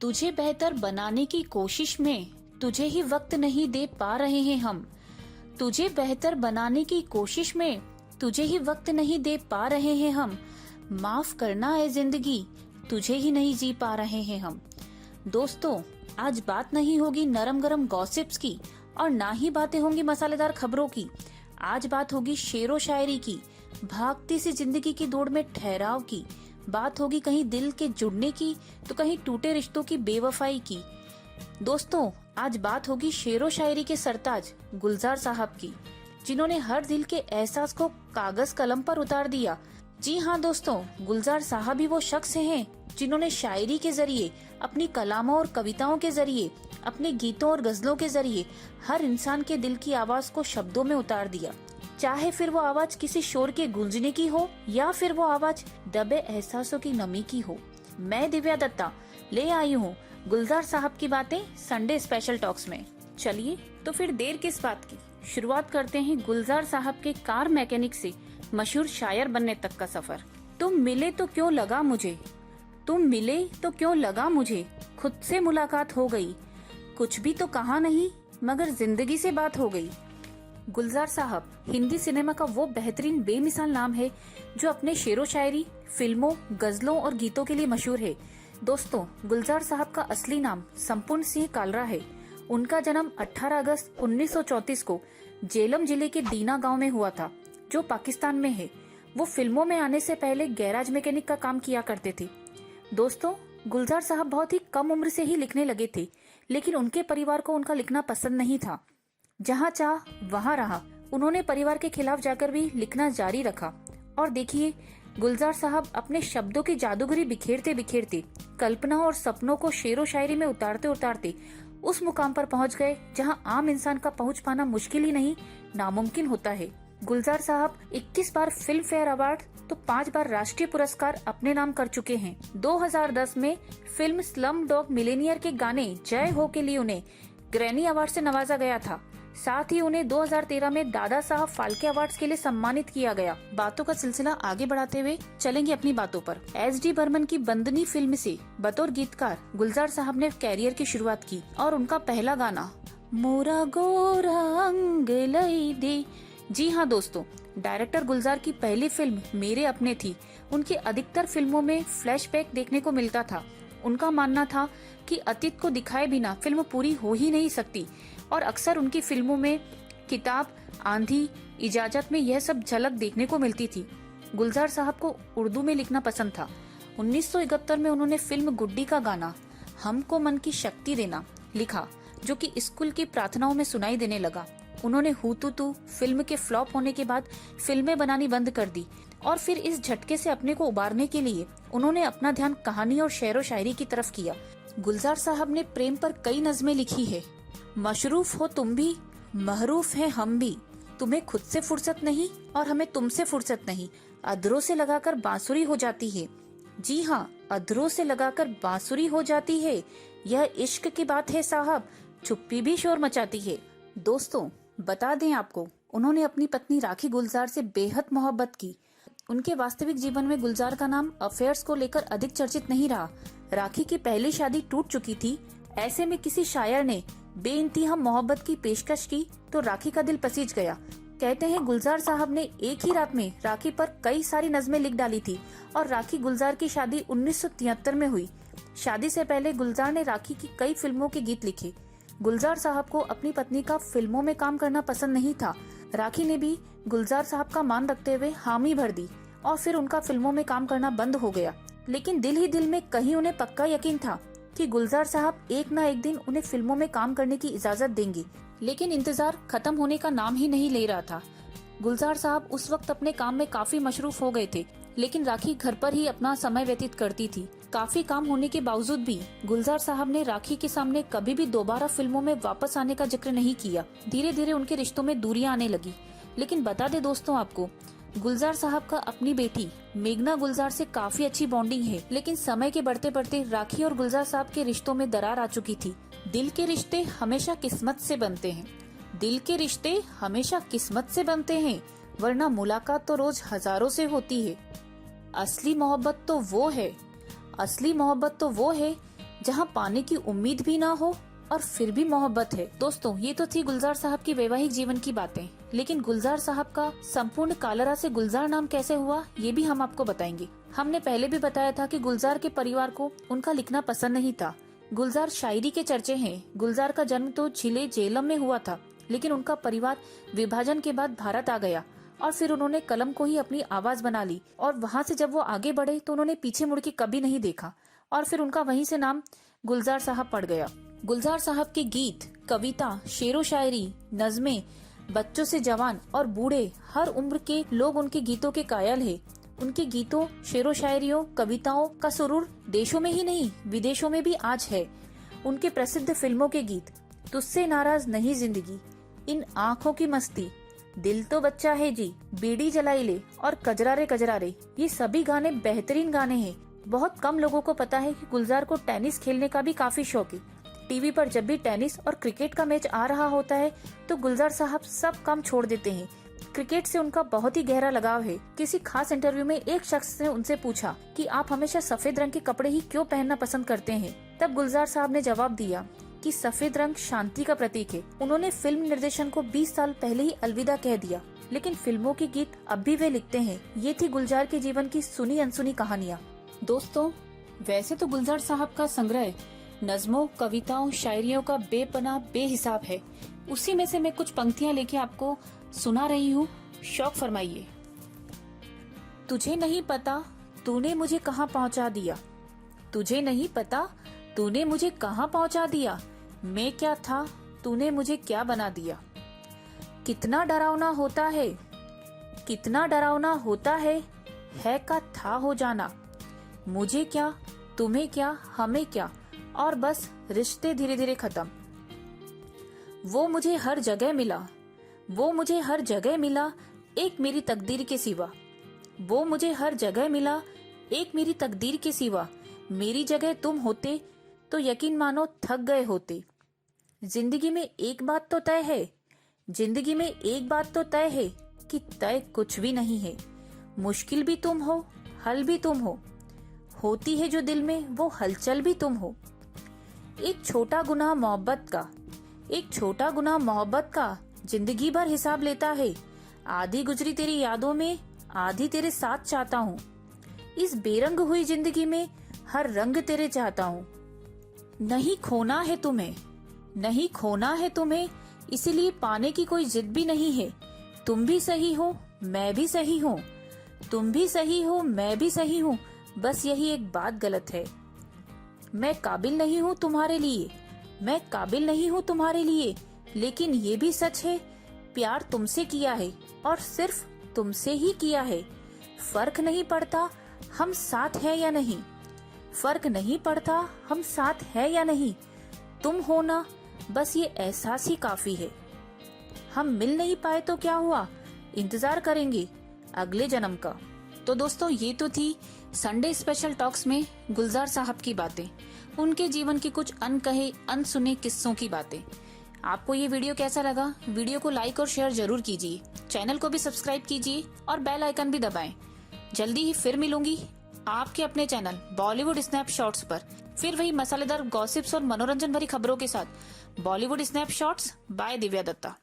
तुझे बेहतर बनाने की कोशिश में तुझे ही वक्त नहीं दे पा रहे हैं हम। तुझे बेहतर बनाने की कोशिश में तुझे ही वक्त नहीं दे पा रहे हैं हम। माफ करना है जिंदगी, तुझे ही नहीं जी पा रहे हैं हम। दोस्तों, आज बात नहीं होगी नरम गरम गॉसिप्स की और ना ही बातें होंगी मसालेदार खबरों की। आज बात होगी शेरो शायरी की, भागती सी जिंदगी की दौड़ में ठहराव की। बात होगी कहीं दिल के जुड़ने की तो कहीं टूटे रिश्तों की बेवफाई की। दोस्तों, आज बात होगी शेरो शायरी के सरताज गुलजार साहब की, जिन्होंने हर दिल के एहसास को कागज कलम पर उतार दिया। जी हाँ दोस्तों, गुलजार साहब ही वो शख्स हैं जिन्होंने शायरी के जरिए, अपनी कलामों और कविताओं के जरिए, अपने गीतों और गजलों के जरिए हर इंसान के दिल की आवाज को शब्दों में उतार दिया। चाहे फिर वो आवाज किसी शोर के गूंजने की हो या फिर वो आवाज दबे एहसासों की नमी की हो। मैं दिव्या दत्ता ले आई हूँ गुलजार साहब की बातें संडे स्पेशल टॉक्स में। चलिए तो फिर देर किस बात की, शुरुआत करते हैं गुलजार साहब के कार मैकेनिक से मशहूर शायर बनने तक का सफर। तुम मिले तो क्यों लगा मुझे, तुम मिले तो क्यों लगा मुझे, खुद से मुलाकात हो गई, कुछ भी तो कहा नहीं मगर जिंदगी से बात हो गई। गुलजार साहब हिंदी सिनेमा का वो बेहतरीन बेमिसाल नाम है जो अपने शेरो शायरी, फिल्मों, गजलों और गीतों के लिए मशहूर है। दोस्तों, गुलजार साहब का असली नाम संपूर्ण सिंह कालरा है। उनका जन्म 18 अगस्त 1934 को जेलम जिले के दीना गांव में हुआ था, जो पाकिस्तान में है। वो फिल्मों में आने से पहले गैराज मैकेनिक का काम किया करते थे। दोस्तों, गुलजार साहब बहुत ही कम उम्र से ही लिखने लगे थे, लेकिन उनके परिवार को उनका लिखना पसंद नहीं था। जहाँ चाह वहाँ रहा, उन्होंने परिवार के खिलाफ जाकर भी लिखना जारी रखा। और देखिए, गुलजार साहब अपने शब्दों की जादूगरी बिखेरते बिखेरते, कल्पना और सपनों को शेरो शायरी में उतारते उतारते उस मुकाम पर पहुँच गए जहाँ आम इंसान का पहुँच पाना मुश्किल ही नहीं, नामुमकिन होता है। गुलजार साहब 21 बार फिल्म फेयर अवार्ड तो 5 बार राष्ट्रीय पुरस्कार अपने नाम कर चुके हैं। 2010 में फिल्म स्लम डॉग मिलेनियर के गाने जय हो के लिए उन्हें ग्रैनी अवार्ड से नवाजा गया था। साथ ही उन्हें 2013 में दादा साहब फाल्के अवार्ड्स के लिए सम्मानित किया गया। बातों का सिलसिला आगे बढ़ाते हुए चलेंगे अपनी बातों पर। एस.डी. बर्मन की बंदनी फिल्म से बतौर गीतकार गुलजार साहब ने कैरियर की शुरुआत की और उनका पहला गाना मोरा गोरा अंग लई दे। जी हाँ दोस्तों, डायरेक्टर गुलजार की पहली फिल्म मेरे अपने थी। उनकी अधिकतर फिल्मों में फ्लैशबैक देखने को मिलता था। उनका मानना था कि अतीत को दिखाए बिना फिल्म पूरी हो ही नहीं सकती और अक्सर उनकी फिल्मों में किताब, आंधी, इजाजत में यह सब झलक देखने को मिलती थी। गुलजार साहब को उर्दू में लिखना पसंद था। 1971 में उन्होंने फिल्म गुड्डी का गाना हमको मन की शक्ति देना लिखा, जो कि स्कूल की प्रार्थनाओं में सुनाई देने लगा। उन्होंने हुतुतु फिल्म के फ्लॉप होने के बाद फिल्में बनानी बंद कर दी और फिर इस झटके से अपने को उबारने के लिए उन्होंने अपना ध्यान कहानी और शेरो शायरी की तरफ किया। गुलजार साहब ने प्रेम पर कई नज़में लिखी है। मशरूफ हो तुम भी, महरूफ है हम भी, तुम्हें खुद से फुर्सत नहीं और हमें तुमसे फुर्सत नहीं, अधरों से लगाकर बांसुरी हो जाती है। जी हाँ, अधरों से लगाकर बांसुरी हो जाती है, यह इश्क की बात है साहब, चुप्पी भी शोर मचाती है। दोस्तों, बता दें आपको, उन्होंने अपनी पत्नी राखी गुलजार से बेहद मोहब्बत की। उनके वास्तविक जीवन में गुलजार का नाम अफेयर्स को लेकर अधिक चर्चित नहीं रहा। राखी की पहली शादी टूट चुकी थी। ऐसे में किसी शायर ने बेइंतहा मोहब्बत की पेशकश की तो राखी का दिल पसीज गया। कहते हैं गुलजार साहब ने एक ही रात में राखी पर कई सारी नज़में लिख डाली थी और राखी गुलजार की शादी 1973 में हुई। शादी से पहले गुलजार ने राखी की कई फिल्मों के गीत लिखे। गुलजार साहब को अपनी पत्नी का फिल्मों में काम करना पसंद नहीं था। राखी ने भी गुलजार साहब का मान रखते हुए हामी भर दी और फिर उनका फिल्मों में काम करना बंद हो गया। लेकिन दिल ही दिल में कहीं उन्हें पक्का यकीन था कि गुलजार साहब एक न एक दिन उन्हें फिल्मों में काम करने की इजाजत देंगे। लेकिन इंतजार खत्म होने का नाम ही नहीं ले रहा था। गुलजार साहब उस वक्त अपने काम में काफी मशरूफ हो गए थे, लेकिन राखी घर पर ही अपना समय व्यतीत करती थी। काफी काम होने के बावजूद भी गुलजार साहब ने राखी के सामने कभी भी दोबारा फिल्मों में वापस आने का जिक्र नहीं किया। धीरे धीरे उनके रिश्तों में दूरियां आने लगी। लेकिन बता दे दोस्तों आपको, गुलजार साहब का अपनी बेटी मेघना गुलजार से काफी अच्छी बॉन्डिंग है। लेकिन समय के बढ़ते बढ़ते राखी और गुलजार साहब के रिश्तों में दरार आ चुकी थी। दिल के रिश्ते हमेशा किस्मत से बनते हैं, दिल के रिश्ते हमेशा किस्मत से बनते हैं, वरना मुलाकात तो रोज हजारों से होती है। असली मोहब्बत तो वो है, असली मोहब्बत तो वो है जहाँ पाने की उम्मीद भी ना हो और फिर भी मोहब्बत है। दोस्तों, ये तो थी गुलजार साहब की वैवाहिक जीवन की बातें, लेकिन गुलजार साहब का संपूर्ण कालरा से गुलजार नाम कैसे हुआ ये भी हम आपको बताएंगे। हमने पहले भी बताया था कि गुलजार के परिवार को उनका लिखना पसंद नहीं था। गुलजार शायरी के चर्चे हैं। गुलजार का जन्म तो जिले जेलम में हुआ था, लेकिन उनका परिवार विभाजन के बाद भारत आ गया और फिर उन्होंने कलम को ही अपनी आवाज बना ली और वहाँ से जब वो आगे बढ़े तो उन्होंने पीछे मुड़ के कभी नहीं देखा और फिर उनका वहीं से नाम गुलजार साहब पड़ गया। गुलजार साहब के गीत, कविता, शेरो शायरी, नज़में बच्चों से जवान और बूढ़े हर उम्र के लोग उनके गीतों के कायल है। उनके गीतों, शेरो शायरियों, कविताओं का सुरूर देशों में ही नहीं विदेशों में भी आज है। उनके प्रसिद्ध फिल्मों के गीत, तुझसे नाराज नहीं जिंदगी, इन आँखों की मस्ती, दिल तो बच्चा है जी, बीड़ी जलाई ले और कजरारे कजरारे, ये सभी गाने बेहतरीन गाने हैं। बहुत कम लोगों को पता है कि गुलजार को टेनिस खेलने का भी काफी शौक है। टीवी पर जब भी टेनिस और क्रिकेट का मैच आ रहा होता है तो गुलजार साहब सब काम छोड़ देते हैं। क्रिकेट से उनका बहुत ही गहरा लगाव है। किसी खास इंटरव्यू में एक शख्स ने उनसे पूछा कि आप हमेशा सफेद रंग के कपड़े ही क्यों पहनना पसंद करते हैं। तब गुलजार साहब ने जवाब दिया कि सफेद रंग शांति का प्रतीक है। उन्होंने फिल्म निर्देशन को 20 साल पहले ही अलविदा कह दिया, लेकिन फिल्मों के गीत अब भी वे लिखते हैं। ये थी गुलजार के जीवन की सुनी अनसुनी कहानियाँ। दोस्तों, वैसे तो गुलजार साहब का संग्रह नज़मों, कविताओं, शायरियों का बेपनाह बेहिसाब है। उसी में से मैं कुछ पंक्तियां लेके आपको सुना रही हूँ, शौक फरमाइए। तुझे नहीं पता तूने मुझे कहाँ पहुँचा दिया, तुझे नहीं पता तूने मुझे कहाँ पहुँचा दिया, मैं क्या था तूने मुझे क्या बना दिया। कितना डरावना होता है, कितना डरावना होता है का था हो जाना। मुझे क्या, तुम्हें क्या, हमें क्या, और बस रिश्ते धीरे धीरे खत्म। वो मुझे हर जगह मिला, वो मुझे हर जगह मिला, एक मेरी तकदीर के सिवा। वो मुझे हर जगह मिला, एक मेरी तकदीर के सिवा। मेरी जगह तुम होते तो यकीन मानो थक गए होते। जिंदगी में एक बात तो तय है, जिंदगी में एक बात तो तय है कि तय कुछ भी नहीं है। मुश्किल भी तुम हो, हल भी तुम हो, होती है जो दिल में वो हलचल भी तुम हो। एक छोटा गुनाह मोहब्बत का, एक छोटा गुनाह मोहब्बत का जिंदगी भर हिसाब लेता है। आधी गुजरी तेरी यादों में, आधी तेरे साथ चाहता हूँ। इस बेरंग हुई जिंदगी में हर रंग तेरे चाहता हूँ। नहीं खोना है तुम्हें, नहीं खोना है तुम्हें, इसीलिए पाने की कोई जिद भी नहीं है। तुम भी सही हो, मैं भी सही हूँ, तुम भी सही हो, मैं भी सही हूँ, बस यही एक बात गलत है। मैं काबिल नहीं हूँ तुम्हारे लिए, मैं काबिल नहीं हूँ तुम्हारे लिए, लेकिन ये भी सच है प्यार तुमसे किया है और सिर्फ तुमसे ही किया है। फर्क नहीं पड़ता हम साथ हैं या नहीं, फर्क नहीं पड़ता हम साथ हैं या नहीं, तुम होना बस ये एहसास ही काफी है। हम मिल नहीं पाए तो क्या हुआ, इंतजार करेंगे अगले जन्म का। तो दोस्तों, ये तो थी संडे स्पेशल टॉक्स में गुलजार साहब की बातें, उनके जीवन की कुछ अनकहे अनसुने किस्सों की बातें। आपको ये वीडियो कैसा लगा? वीडियो को लाइक और शेयर जरूर कीजिए, चैनल को भी सब्सक्राइब कीजिए और बेल आइकन भी दबाएं। जल्दी ही फिर मिलूंगी आपके अपने चैनल बॉलीवुड स्नैपशॉट्स पर, फिर वही मसालेदार गॉसिप्स और मनोरंजन भरी खबरों के साथ। Bollywood snapshots by Divya Dutta.